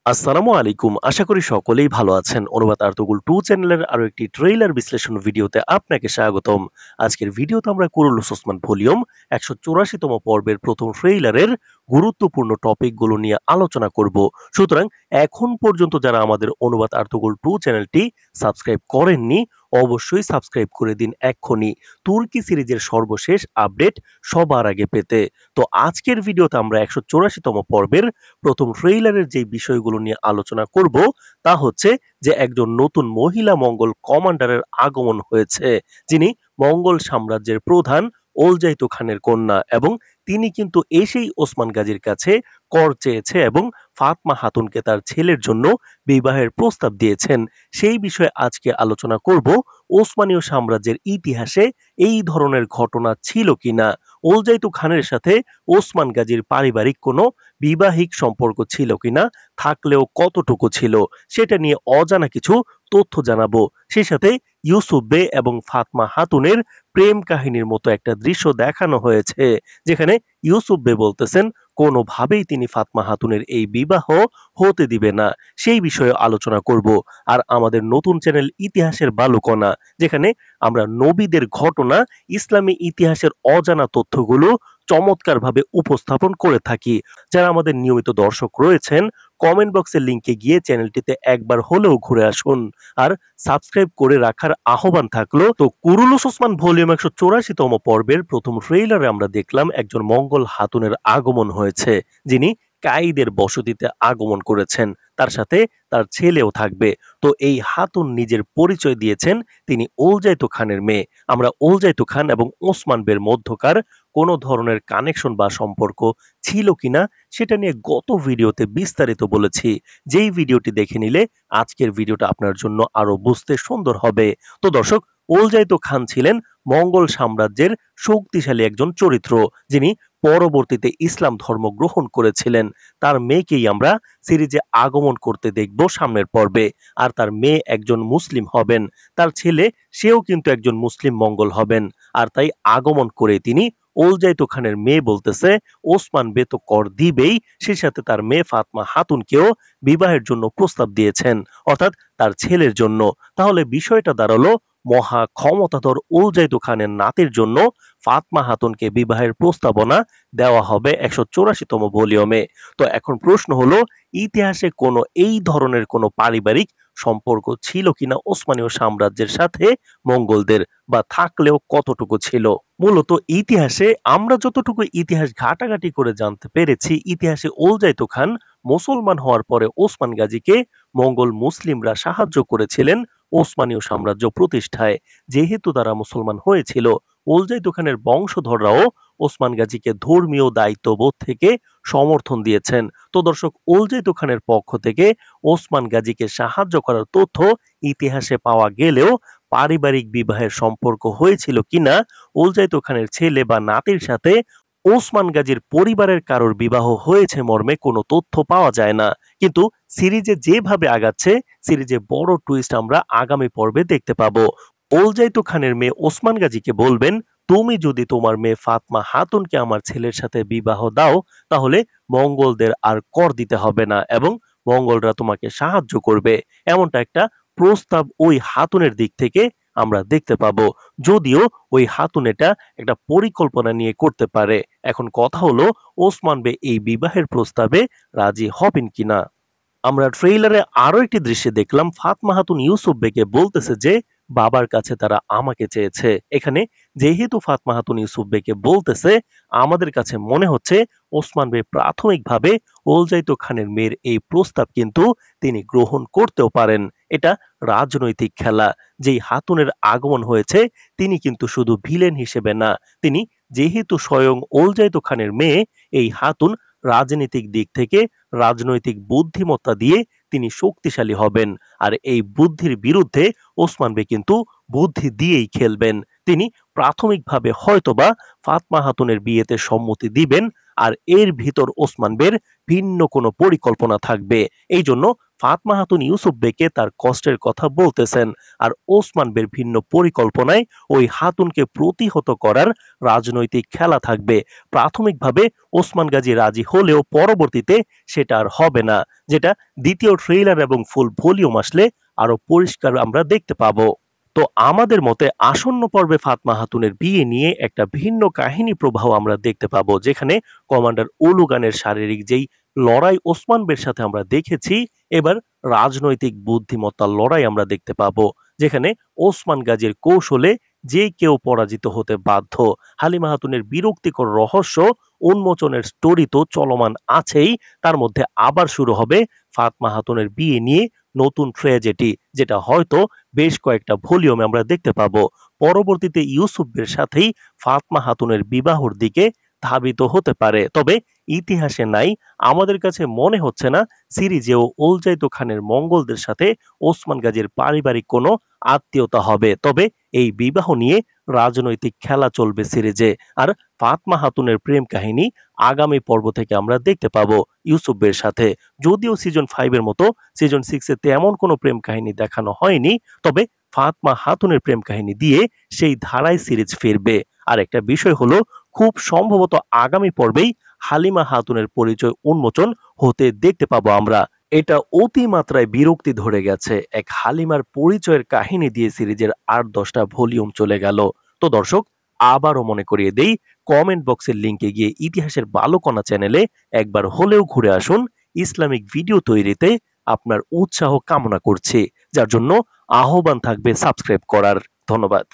আসসালামু আলাইকুম। আশা করি সকলেই ভালো আছেন। অনুবাদ আর্তুগুল 2 চ্যানেলের আরো একটি ট্রেইলার বিশ্লেষণ ভিডিওতে আপনাকে স্বাগতম। আজকের ভিডিওতে আমরা কুরুলুস ওসমান ভলিউম ১৮৪ তম পর্বের প্রথম ট্রেইলারের গুরুত্বপূর্ণ টপিকগুলো নিয়ে আলোচনা করব। সুতরাং এখন পর্যন্ত যারা আমাদের অনুবাদ আর্তুগুল 2 চ্যানেলটি সাবস্ক্রাইব করেননি, অবশ্যই সাবস্ক্রাইব করে দিন এক্ষুনি, তুর্কি সিরিজের সর্বশেষ আপডেট সবার আগে পেতে। তো আজকের ভিডিওতে আমরা ১৮৪ তম পর্বের প্রথম ট্রেইলারের যে বিষয়গুলো নিয়ে আলোচনা করব তা হচ্ছে যে একজন নতুন মহিলা মঙ্গল কমান্ডারের আগমন হয়েছে, যিনি মঙ্গল সাম্রাজ্যের প্রধান ওলজাইতু খানের কন্যা, এবং তিনি কিন্তু এসেই ওসমান গাজীর কাছে কর চেয়েছে এবং ফাতমা হাতুনকে তার ছেলের জন্য বিবাহের প্রস্তাব দিয়েছেন। সেই বিষয়ে আজকে আলোচনা করব। ওসমানীয় সাম্রাজ্যের ইতিহাসে এই ধরনের ঘটনা ছিল কিনা, ওলজাইতু খানের সাথে ওসমান গাজীর পারিবারিক কোনো বিবাহিক সম্পর্ক ছিল কিনা, থাকলেও কতটুকু ছিল, সেটা নিয়ে অজানা কিছু তথ্য জানাবো। সেই সাথে ইউসুফ বে এবং ফাতমা হাতুনের প্রেম কাহিনীর মতো একটা দৃশ্য দেখানো হয়েছে, যেখানে ইউসুফ বে বলতেছেন কোনোভাবেই তিনি ফাতমা হাতুনের এই বিবাহ হতে দিবে না। সেই বিষয়ে আলোচনা করব। আর আমাদের নতুন চ্যানেল ইতিহাসের বালুকণা, যেখানে আমরা নবীদের ঘটনা, ইসলামী ইতিহাসের অজানা তথ্যগুলো চমৎকারভাবে উপস্থাপন করে থাকি। যারা আমাদের নিয়মিত দর্শক রয়েছেন, কমেন্ট বক্সের লিংকে গিয়ে চ্যানেলটিতে একবার হলেও ঘুরে আসুন। আর সাবস্ক্রাইব করে রাখার আহ্বান থাকলো। তো কুরুলুস ওসমান ভলিউম ১৮৪ তম পর্বের প্রথম ট্রেইলারে আমরা দেখলাম একজন মঙ্গল হাতুনের আগমন হয়েছে, যিনি কায়ীদের বসতিতে আগমন করেছেন। তার সাথে তার ছেলেও থাকবে। তো এই হাতুন নিজের পরিচয় দিয়েছেন তিনি ওলজাইতু খানের মেয়ে। আমরা ওলজাইতু খান এবং ওসমান বের মধ্যকার কোনো ধরনের কানেকশন বা সম্পর্ক ছিল কিনা সেটা নিয়ে গত ভিডিওতে বিস্তারিত বলেছি। যেই ভিডিওটি দেখে নিলে আজকের ভিডিওটা আপনার জন্য আরো বুঝতে সুন্দর হবে। তো দর্শক, ওলজাইতু খান ছিলেন মঙ্গল সাম্রাজ্যের শক্তিশালী একজন চরিত্র, যিনি পরবর্তীতে ইসলাম ধর্ম গ্রহণ করেছিলেন। তার মেয়েকেই আমরা সিরিজে আগমন করতে দেখব সামনের পর্বে। আর তার মেয়ে একজন মুসলিম হবেন, তার ছেলে সেও কিন্তু একজন মুসলিম মঙ্গল হবেন। আর তাই আগমন করে তিনি ওলজাইতু খানের মেয়ে বলতেছে ওসমান বে তো কর দিবেই, সেই সাথে তার মেয়ে ফাতমা হাতুনকেও বিবাহের জন্য প্রস্তাব দিয়েছেন, অর্থাৎ তার ছেলের জন্য। তাহলে বিষয়টা দাঁড়ালো মহা ক্ষমতাধর ওলজাইতু খানের নাতির জন্য ফাতমা হাতুনকে বিবাহের প্রস্তাবনা দেওয়া হবে ১৮৪ তম ভলিউমে। তো এখন প্রশ্ন হলো, ইতিহাসে কোনো এই ধরনের কোনো পারিবারিক সম্পর্ক ছিল কিনা ওসমানীয় সাম্রাজ্যের সাথে মঙ্গলদের, বা থাকলেও কতটুকু ছিল? মূলত ইতিহাসে আমরা যতটুকু ইতিহাস ঘাটাঘাটি করে জানতে পেরেছি, ইতিহাসে ওলজাইতু খান মুসলমান হওয়ার পরে ওসমান গাজীকে মঙ্গল মুসলিমরা সাহায্য করেছিলেন ওসমানীয় সাম্রাজ্য প্রতিষ্ঠায়। যেহেতু তারা মুসলমান হয়েছিল, ওলজাইতু খানের বংশধররাও ওসমান গাজীকে ধর্মীয় দায়িত্ববোধ থেকে সমর্থন দিয়েছেন। তো দর্শক, ওলজাইতু খানের পক্ষ থেকে ওসমান গাজীকে সাহায্য করার তথ্য ইতিহাসে পাওয়া গেলেও পারিবারিক বিবাহের সম্পর্ক হয়েছিল কিনা, ওলজাইতু খানের ছেলে বা নাতির সাথে ওসমান গাজীর পরিবারের কারোর বিবাহ হয়েছে মর্মে কোনো তথ্য পাওয়া যায় না। কিন্তু সিরিজে যেভাবে আগাচ্ছে, সিরিজে বড় টুইস্ট আমরা আগামী পর্বে দেখতে পাবো। ওলজাইতু খানের মেয়ে ওসমান গাজীকে বলবেন, তুমি যদি তোমার মেয়ে ফাতমা হাতুনকে আমার ছেলের সাথে বিবাহ দাও, তাহলে মঙ্গলদের আর কর দিতে হবে না এবং মঙ্গলরা তোমাকে সাহায্য করবে। এমনটা একটা প্রস্তাব ওই হাতুনের দিক থেকে আমরা দেখতে পাবো। যদিও ওই হাতুন এটা একটা পরিকল্পনা নিয়ে করতে পারে। এখন কথা হলো, ওসমান বে এই বিবাহের প্রস্তাবে রাজি হবেন কিনা। আমরা ট্রেইলারে আরো একটি দৃশ্যে দেখলাম ফাতমা হাতুন ইউসুফ বেকে বলতেছে যে বাবার কাছে তারা আমাকে চেয়েছে। এখানে যেহেতু ফাতমা হাতুন ইউসুফ বেকে বলতেছে, আমাদের কাছে মনে হচ্ছে ওসমান বে প্রাথমিকভাবে ওলজাইতু খানের মেয়ের এই প্রস্তাব কিন্তু তিনি গ্রহণ করতেও পারেন। এটা রাজনৈতিক খেলা। যেই হাতুনের আগমন হয়েছে, তিনি কিন্তু শুধু ভিলেন হিসেবে না, তিনি যেহেতু স্বয়ং ওলজাইতু খানের মেয়ে, এই হাতুন রাজনৈতিক দিক থেকে রাজনৈতিক বুদ্ধিমত্তা দিয়ে তিনি শক্তিশালী হবেন। আর এই বুদ্ধির বিরুদ্ধে ওসমান বে কিন্তু বুদ্ধি দিয়েই খেলবেন। তিনি প্রাথমিকভাবে হয়তোবা ফাতমা হাতুনের বিয়েতে সম্মতি দিবেন, আর এর ভিতর ওসমান বের ভিন্ন কোনো পরিকল্পনা থাকবে। এই জন্য ফাতমা খাতুন ইউসুফ বেকে তার কষ্টের কথা বলতেছেন, আর ওসমান বের ভিন্ন পরিকল্পনায় ওই খাতুনকে প্রতিহত করার রাজনৈতিক খেলা থাকবে। প্রাথমিকভাবে ওসমান গাজী রাজি হলেও পরবর্তীতে সেটা আর হবে না, যেটা দ্বিতীয় ট্রেইলার এবং ফুল ভলিউম আসলে আরো পরিষ্কার আমরা দেখতে পাবো। তো আমাদের মতে আসন্ন পর্বে ফাতমা খাতুনের বিয়ে নিয়ে একটা ভিন্ন কাহিনী প্রবাহ আমরা দেখতে পাবো, যেখানে কমান্ডার উলুগানের শারীরিক যেই লড়াই ওসমান বের সাথে আমরা দেখেছি, এবার রাজনৈতিক বুদ্ধিমত্তার লড়াই আমরা দেখতে পাবো, যেখানে ওসমান গাজীর কৌশলে যে কেউ পরাজিত হতে বাধ্য। হালিমা খাতুনের বিরক্তিকর রহস্য উন্মোচনের স্টোরি তো চলমান আছেই, তার মধ্যে আবার শুরু হবে ফাতমা খাতুনের বিয়ে নিয়ে নতুন ট্র্যাজেডি, যেটা হয়তো বেশ কয়েকটা ভলিউমে আমরা দেখতে পাবো। পরবর্তীতে ইউসুফের সাথেই ফাতমা খাতুনের বিবাহর দিকে ধাবিত হতে পারে। তবে ইতিহাসে নাই, আমাদের কাছে মনে হচ্ছে না সিরিজেও ওলজাইত খানের মঙ্গলদের সাথে ওসমান গাজীর পারিবারিক কোনো আত্মীয়তা হবে। তবে এই বিবাহ নিয়ে রাজনৈতিক খেলা চলবে সিরিজে। আর ফাতমা খাতুনের প্রেম কাহিনী আগামী পর্ব থেকে আমরা দেখতে পাবো ইউসুফের সাথে। যদিও সিজন 5 এর মতো সিজন 6 এ তেমন কোনো প্রেম কাহিনী দেখানো হয়নি, তবে ফাতমা খাতুনের প্রেম কাহিনী দিয়ে সেই ধারায় সিরিজ ফিরবে। আর একটা বিষয় হলো, খুব সম্ভবত আগামী পর্বেই হালিমা খাতুনের পরিচয় উন্মোচন হতে দেখতে পাবো আমরা। এটা অতিমাত্রায় বিরক্তি ধরে গেছে, এক হালিমার পরিচয়ের কাহিনী দিয়ে সিরিজের 8-10টা ভলিউম চলে গেল। তো দর্শক, আবারও মনে করিয়ে দেই, কমেন্ট বক্সের লিংকে গিয়ে ইতিহাসের বালকণা চ্যানেলে একবার হলেও ঘুরে আসুন। ইসলামিক ভিডিও তৈরিতে আপনার উৎসাহ কামনা করছি, যার জন্য আহ্বান থাকবে সাবস্ক্রাইব করার। ধন্যবাদ।